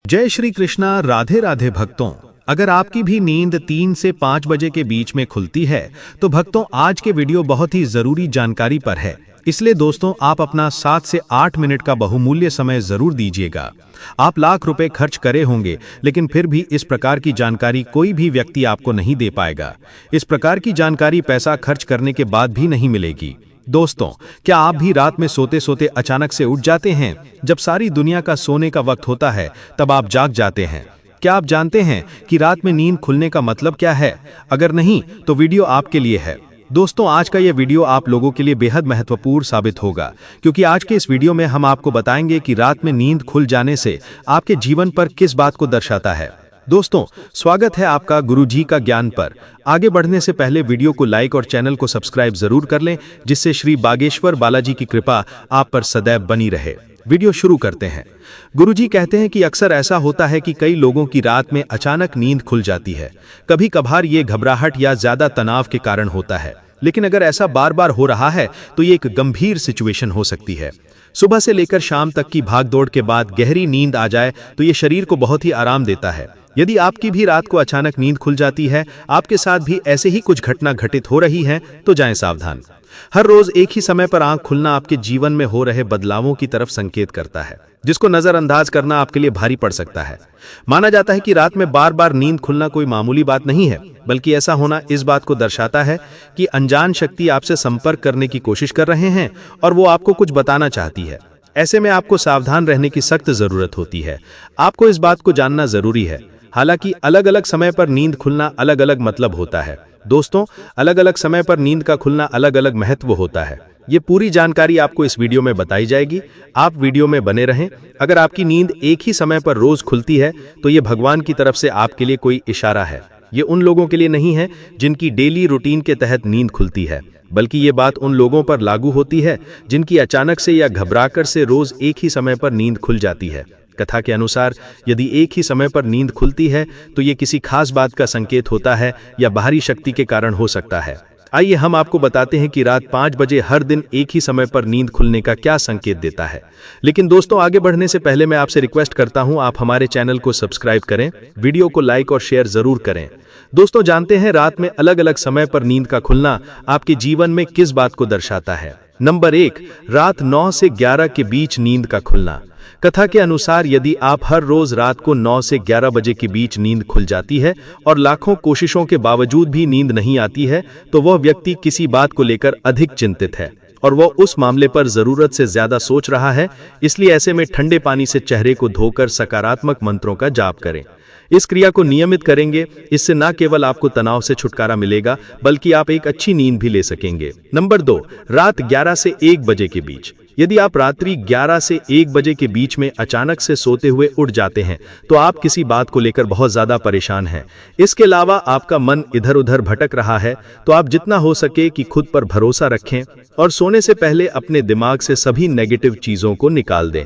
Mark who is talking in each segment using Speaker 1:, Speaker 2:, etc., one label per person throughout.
Speaker 1: जय श्री कृष्णा। राधे राधे भक्तों, अगर आपकी भी नींद 3 से 5 बजे के बीच में खुलती है तो भक्तों आज के वीडियो बहुत ही जरूरी जानकारी पर है। इसलिए दोस्तों आप अपना 7 से 8 मिनट का बहुमूल्य समय जरूर दीजिएगा। आप लाख रुपए खर्च करे होंगे लेकिन फिर भी इस प्रकार की जानकारी कोई भी व्यक्ति आपको नहीं दे पाएगा। इस प्रकार की जानकारी पैसा खर्च करने के बाद भी नहीं मिलेगी। दोस्तों, क्या आप भी रात में सोते सोते अचानक से उठ जाते हैं? जब सारी दुनिया का सोने का वक्त होता है तब आप जाग जाते हैं। क्या आप जानते हैं कि रात में नींद खुलने का मतलब क्या है? अगर नहीं तो वीडियो आपके लिए है। दोस्तों आज का यह वीडियो आप लोगों के लिए बेहद महत्वपूर्ण साबित होगा, क्योंकि आज के इस वीडियो में हम आपको बताएंगे कि रात में नींद खुल जाने से आपके जीवन पर किस बात को दर्शाता है। दोस्तों स्वागत है आपका गुरुजी का ज्ञान पर। आगे बढ़ने से पहले वीडियो को लाइक और चैनल को सब्सक्राइब जरूर कर लें, जिससे श्री बागेश्वर बालाजी की कृपा आप पर सदैव बनी रहे। वीडियो शुरू करते हैं। गुरुजी कहते हैं कि अक्सर ऐसा होता है कि कई लोगों की रात में अचानक नींद खुल जाती है। कभी कभार ये घबराहट या ज्यादा तनाव के कारण होता है, लेकिन अगर ऐसा बार बार हो रहा है तो ये एक गंभीर सिचुएशन हो सकती है। सुबह से लेकर शाम तक की भागदौड़ के बाद गहरी नींद आ जाए तो ये शरीर को बहुत ही आराम देता है। यदि आपकी भी रात को अचानक नींद खुल जाती है, आपके साथ भी ऐसे ही कुछ घटना घटित हो रही है, तो जाएं सावधान। हर रोज एक ही समय पर आंख खुलना आपके जीवन में हो रहे बदलावों की तरफ संकेत करता है, जिसको नजरअंदाज करना आपके लिए भारी पड़ सकता है। माना जाता है कि रात में बार बार नींद खुलना कोई मामूली बात नहीं है, बल्कि ऐसा होना इस बात को दर्शाता है कि अनजान शक्ति आपसे संपर्क करने की कोशिश कर रहे हैं और वो आपको कुछ बताना चाहती है। ऐसे में आपको सावधान रहने की सख्त जरूरत होती है। आपको इस बात को जानना जरूरी है। हालांकि अलग अलग समय पर नींद खुलना अलग अलग मतलब होता है। दोस्तों अलग अलग समय पर नींद का खुलना अलग अलग महत्व होता है। ये पूरी जानकारी आपको इस वीडियो में बताई जाएगी। आप वीडियो में बने रहें। अगर आपकी नींद एक ही समय पर रोज खुलती है तो ये भगवान की तरफ से आपके लिए कोई इशारा है। ये उन लोगों के लिए नहीं है जिनकी डेली रूटीन के तहत नींद खुलती है, बल्कि ये बात उन लोगों पर लागू होती है जिनकी अचानक से या घबराकर से रोज एक ही समय पर नींद खुल जाती है। कथा के अनुसार यदि एक ही समय पर नींद खुलती है तो ये किसी खास बात का संकेत होता है या बाहरी शक्ति के कारण हो सकता है। आइए हम आपको बताते हैं कि रात 5 बजे हर दिन एक ही समय पर नींद खुलने का क्या संकेत देता है। लेकिन दोस्तों आगे बढ़ने से पहले मैं आपसे रिक्वेस्ट करता हूं, आप हमारे चैनल को सब्सक्राइब करें, वीडियो को लाइक और शेयर जरूर करें। दोस्तों जानते हैं रात में अलग अलग समय पर नींद का खुलना आपके जीवन में किस बात को दर्शाता है। नंबर 1, रात 9 से 11 के बीच नींद का खुलना। कथा के अनुसार यदि आप हर रोज रात को 9 से 11 बजे के बीच नींद खुल जाती है और लाखों कोशिशों के बावजूद भी नींद नहीं आती है, तो वह व्यक्ति किसी बात को लेकर अधिक चिंतित है और वह उस मामले पर जरूरत से ज्यादा सोच रहा है। इसलिए ऐसे में ठंडे पानी से चेहरे को धोकर सकारात्मक मंत्रों का जाप करें। इस क्रिया को नियमित करेंगे, इससे न केवल आपको तनाव से छुटकारा मिलेगा बल्कि आप एक अच्छी नींद भी ले सकेंगे। नंबर 2, रात 11 से 1 बजे के बीच। यदि आप रात्रि 11 से 1 बजे के बीच में अचानक से सोते हुए उठ जाते हैं तो आप किसी बात को लेकर बहुत ज्यादा परेशान हैं। इसके अलावा आपका मन इधर उधर भटक रहा है, तो आप जितना हो सके कि खुद पर भरोसा रखें और सोने से पहले अपने दिमाग से सभी नेगेटिव चीजों को निकाल दें।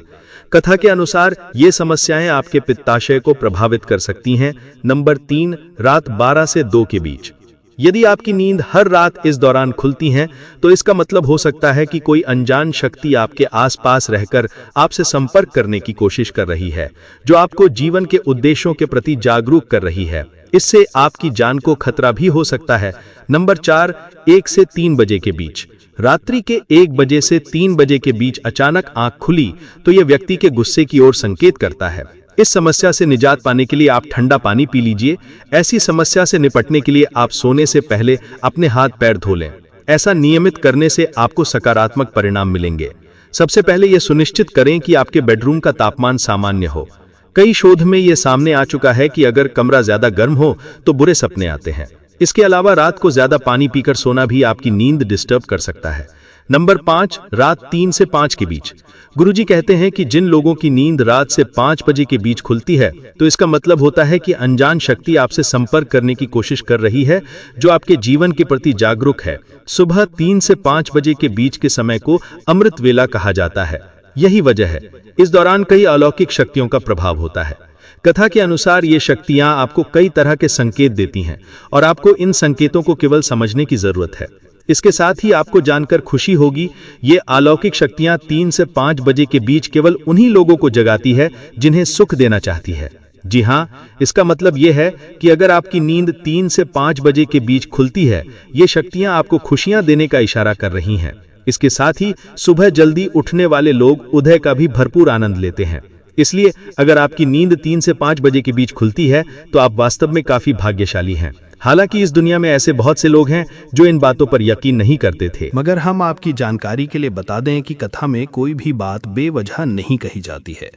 Speaker 1: कथा के अनुसार ये समस्याएं आपके पित्ताशय को प्रभावित कर सकती हैं। नंबर 3, रात 12 से 2 के बीच। यदि आपकी नींद हर रात इस दौरान खुलती है तो इसका मतलब हो सकता है कि कोई अनजान शक्ति आपके आसपास रहकर आपसे संपर्क करने की कोशिश कर रही है, जो आपको जीवन के उद्देश्यों के प्रति जागरूक कर रही है। इससे आपकी जान को खतरा भी हो सकता है। नंबर 4, 1 से 3 बजे के बीच। रात्रि के 1 बजे से 3 बजे के बीच अचानक आंख खुली तो यह व्यक्ति के गुस्से की ओर संकेत करता है। इस समस्या से निजात पाने के लिए आप ठंडा पानी पी लीजिए। ऐसी समस्या से निपटने के लिए आप सोने से पहले अपने हाथ पैर धो लें। ऐसा नियमित करने से आपको सकारात्मक परिणाम मिलेंगे। सबसे पहले यह सुनिश्चित करें कि आपके बेडरूम का तापमान सामान्य हो। कई शोध में यह सामने आ चुका है कि अगर कमरा ज्यादा गर्म हो तो बुरे सपने आते हैं। इसके अलावा रात को ज्यादा पानी पीकर सोना भी आपकी नींद डिस्टर्ब कर सकता है। नंबर 5, रात 3 से 5 के बीच। गुरुजी कहते हैं कि जिन लोगों की नींद रात से 5 बजे के बीच खुलती है तो इसका मतलब होता है कि अनजान शक्ति आपसे संपर्क करने की कोशिश कर रही है, जो आपके जीवन के प्रति जागरूक है। सुबह 3 से 5 बजे के बीच के समय को अमृत वेला कहा जाता है। यही वजह है इस दौरान कई अलौकिक शक्तियों का प्रभाव होता है। कथा के अनुसार ये शक्तियां आपको कई तरह के संकेत देती हैं और आपको इन संकेतों को केवल समझने की जरूरत है। इसके साथ ही आपको जानकर खुशी होगी, ये अलौकिक शक्तियां 3 से 5 बजे के बीच केवल उन्हीं लोगों को जगाती है जिन्हें सुख देना चाहती है। जी हाँ, इसका मतलब यह है कि अगर आपकी नींद 3 से 5 बजे के बीच खुलती है, ये शक्तियां आपको खुशियां देने का इशारा कर रही हैं। इसके साथ ही सुबह जल्दी उठने वाले लोग उदय का भी भरपूर आनंद लेते हैं। इसलिए अगर आपकी नींद 3 से 5 बजे के बीच खुलती है तो आप वास्तव में काफी भाग्यशाली हैं। हालांकि इस दुनिया में ऐसे बहुत से लोग हैं जो इन बातों पर यकीन नहीं करते थे,
Speaker 2: मगर हम आपकी जानकारी के लिए बता दें कि कथा में कोई भी बात बेवजह नहीं कही जाती है।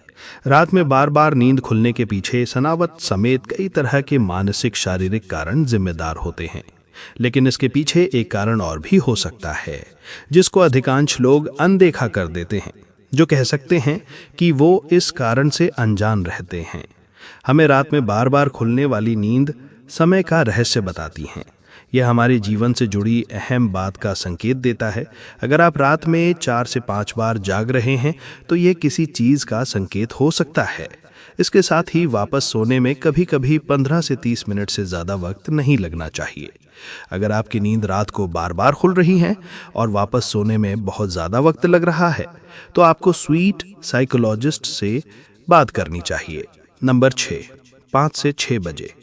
Speaker 2: रात में बार बार नींद खुलने के पीछे सनावत समेत कई तरह के मानसिक शारीरिक कारण जिम्मेदार होते हैं, लेकिन इसके पीछे एक कारण और भी हो सकता है जिसको अधिकांश लोग अनदेखा कर देते हैं, जो कह सकते हैं कि वो इस कारण से अनजान रहते हैं। हमें रात में बार बार खुलने वाली नींद समय का रहस्य बताती हैं। यह हमारे जीवन से जुड़ी अहम बात का संकेत देता है। अगर आप रात में 4 से 5 बार जाग रहे हैं तो यह किसी चीज़ का संकेत हो सकता है। इसके साथ ही वापस सोने में कभी कभी 15 से 30 मिनट से ज़्यादा वक्त नहीं लगना चाहिए। अगर आपकी नींद रात को बार बार खुल रही है और वापस सोने में बहुत ज़्यादा वक्त लग रहा है तो आपको स्वीट साइकोलॉजिस्ट से बात करनी चाहिए। नंबर 6, 5 से 6 बजे।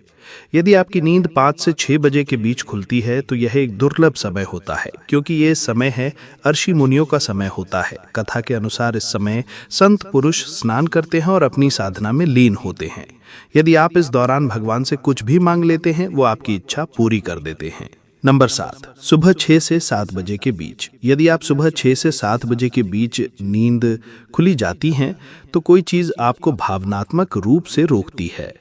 Speaker 2: यदि आपकी नींद 5 से 6 बजे के बीच खुलती है तो यह एक दुर्लभ समय होता है, क्योंकि ये समय है ऋषि मुनियों का समय होता है। कथा के अनुसार इस समय संत पुरुष स्नान करते हैं और अपनी साधना में लीन होते हैं। यदि आप इस दौरान भगवान से कुछ भी मांग लेते हैं वो आपकी इच्छा पूरी कर देते हैं। नंबर 7, सुबह 6 से 7 बजे के बीच। यदि आप सुबह 6 से 7 बजे के बीच नींद खुली जाती हैं तो कोई चीज़ आपको भावनात्मक रूप से रोकती है।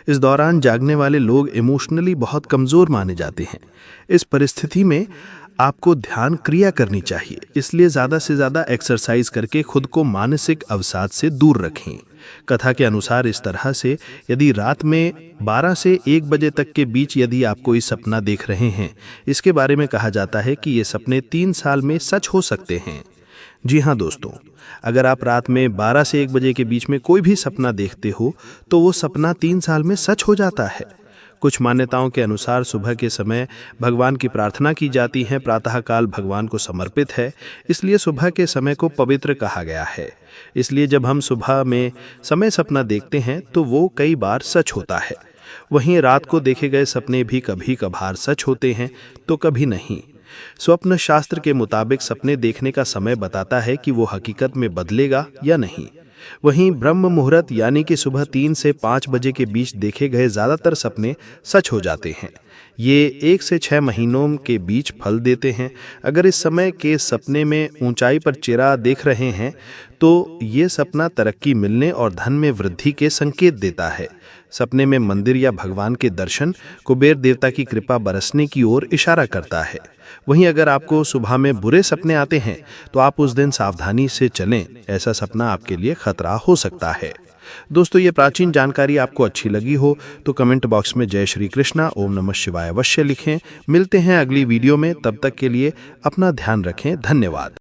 Speaker 2: इस दौरान जागने वाले लोग इमोशनली बहुत कमज़ोर माने जाते हैं। इस परिस्थिति में आपको ध्यान क्रिया करनी चाहिए, इसलिए ज़्यादा से ज़्यादा एक्सरसाइज करके खुद को मानसिक अवसाद से दूर रखें। कथा के अनुसार इस तरह से यदि रात में 12 से 1 बजे तक के बीच यदि आप कोई सपना देख रहे हैं, इसके बारे में कहा जाता है कि ये सपने 3 साल में सच हो सकते हैं। जी हाँ दोस्तों, अगर आप रात में 12 से 1 बजे के बीच में कोई भी सपना देखते हो तो वो सपना 3 साल में सच हो जाता है। कुछ मान्यताओं के अनुसार सुबह के समय भगवान की प्रार्थना की जाती है। प्रातःकाल भगवान को समर्पित है, इसलिए सुबह के समय को पवित्र कहा गया है। इसलिए जब हम सुबह में समय सपना देखते हैं तो वो कई बार सच होता है। वहीं रात को देखे गए सपने भी कभी कभार सच होते हैं तो कभी नहीं। स्वप्न शास्त्र के मुताबिक सपने देखने का समय बताता है कि वो हकीकत में बदलेगा या नहीं। वहीं ब्रह्म मुहूर्त यानी कि सुबह 3 से 5 बजे के बीच देखे गए ज़्यादातर सपने सच हो जाते हैं। ये 1 से 6 महीनों के बीच फल देते हैं। अगर इस समय के सपने में ऊंचाई पर चेहरा देख रहे हैं तो ये सपना तरक्की मिलने और धन में वृद्धि के संकेत देता है। सपने में मंदिर या भगवान के दर्शन कुबेर देवता की कृपा बरसने की ओर इशारा करता है। वहीं अगर आपको सुबह में बुरे सपने आते हैं तो आप उस दिन सावधानी से चलें, ऐसा सपना आपके लिए खतरा हो सकता है। दोस्तों, ये प्राचीन जानकारी आपको अच्छी लगी हो तो कमेंट बॉक्स में जय श्री कृष्णा, ओम नमः शिवाय अवश्य लिखें। मिलते हैं अगली वीडियो में, तब तक के लिए अपना ध्यान रखें। धन्यवाद।